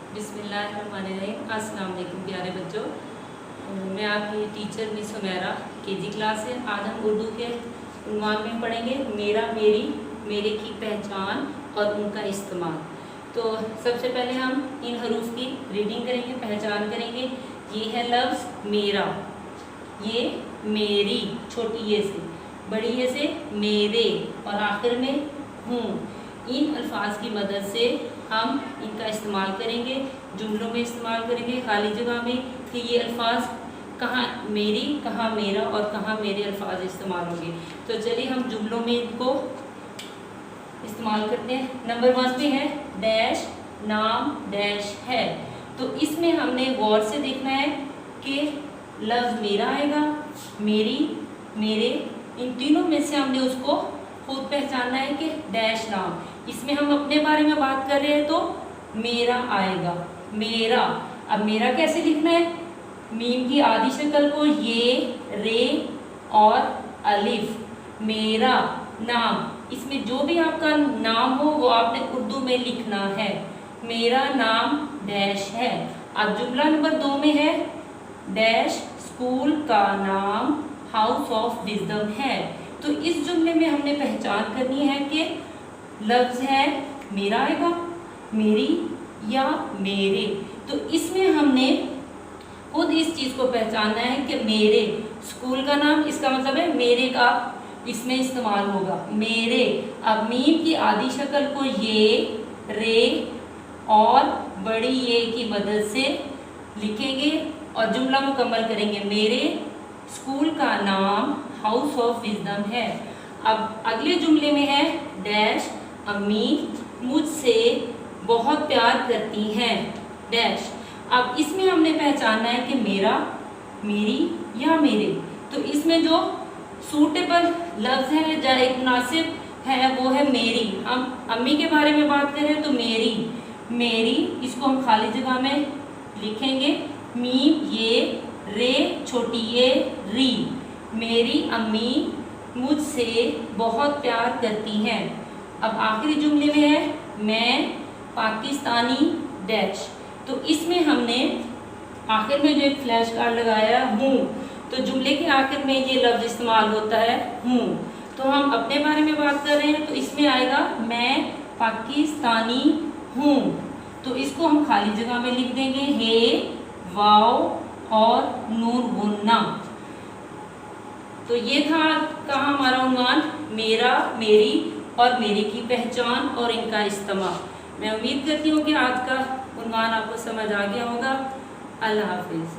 बिस्मिल्लाहिर्रहमानिर्रहीम। अस्सलाम वालेकुम प्यारे बच्चों, मैं आपकी teacher miss Humaira, KG class से। आज हम उर्दू के उन्वान में पढ़ेंगे मेरा, मेरी, मेरे की पहचान और उनका इस्तेमाल। तो सबसे पहले हम इन हरूफ की रीडिंग करेंगे, पहचान करेंगे। ये है लफ्ज़ मेरा, ये मेरी छोटी ये से, बड़ी ये से मेरे और आखिर में हूँ। इन अल्फाज की मदद से हम इनका इस्तेमाल करेंगे, जुमलों में इस्तेमाल करेंगे, खाली जगह में, कि ये अल्फाज कहाँ मेरी, कहाँ मेरा और कहाँ मेरे अल्फाज इस्तेमाल होंगे। तो चलिए हम जुमलों में इनको इस्तेमाल करते हैं। नंबर 1 पे है डैश नाम डैश है। तो इसमें हमने गौर से देखना है कि लफ्ज़ मेरा आएगा, मेरी, मेरे, इन तीनों में से हमने उसको खुद पहचानना है कि डैश नाम। इसमें हम अपने बारे में बात कर रहे हैं तो मेरा आएगा, मेरा। अब मेरा कैसे लिखना है? मीम की आधी शक्ल को ये, रे और अलिफ। मेरा नाम, इसमें जो भी आपका नाम हो वो आपने उर्दू में लिखना है। मेरा नाम डैश है। अब जुमला नंबर 2 में है डैश स्कूल का नाम हाउस ऑफ विजडम है। तो इस जुमले में हमने पहचान करनी है कि लफ्ज़ है मेरा आएगा, मेरी या मेरे। तो इसमें हमने खुद इस चीज़ को पहचानना है कि मेरे, स्कूल का नाम, इसका मतलब है मेरे का इसमें इस्तेमाल होगा, मेरे। अब मीम की आधी शक्ल को ये, रे और बड़ी ये की मदद से लिखेंगे और जुमला मुकम्मल करेंगे। मेरे स्कूल का नाम हाउस ऑफ विजडम है। अब अगले जुमले में है डैश अम्मी मुझसे बहुत प्यार करती हैं डैश। अब इसमें हमने पहचानना है कि मेरा, मेरी या मेरे। तो इसमें जो सूटेबल लफ्ज़ है, जो एक मुनासिब है, वो है मेरी। हम अम्मी के बारे में बात करें तो मेरी, मेरी, इसको हम खाली जगह में लिखेंगे। मीम ये, रे छोटी ये, री। मेरी अम्मी मुझसे बहुत प्यार करती हैं। अब आखिरी जुमले में है मैं पाकिस्तानी डैश। तो इसमें हमने आखिर में जो एक फ्लैश कार्ड लगाया हूँ, तो जुमले के आखिर में ये लफ्ज़ इस्तेमाल होता है हूँ। तो हम अपने बारे में बात कर रहे हैं तो इसमें आएगा मैं पाकिस्तानी हूँ। तो इसको हम खाली जगह में लिख देंगे हे, वाव और नून गुन्ना। तो ये था हमारा उन्वान मेरा, मेरी और मेरे की पहचान और इनका इस्तेमाल। मैं उम्मीद करती हूँ कि आज का उन्वान आपको समझ आ गया होगा। अल्लाह हाफिज़।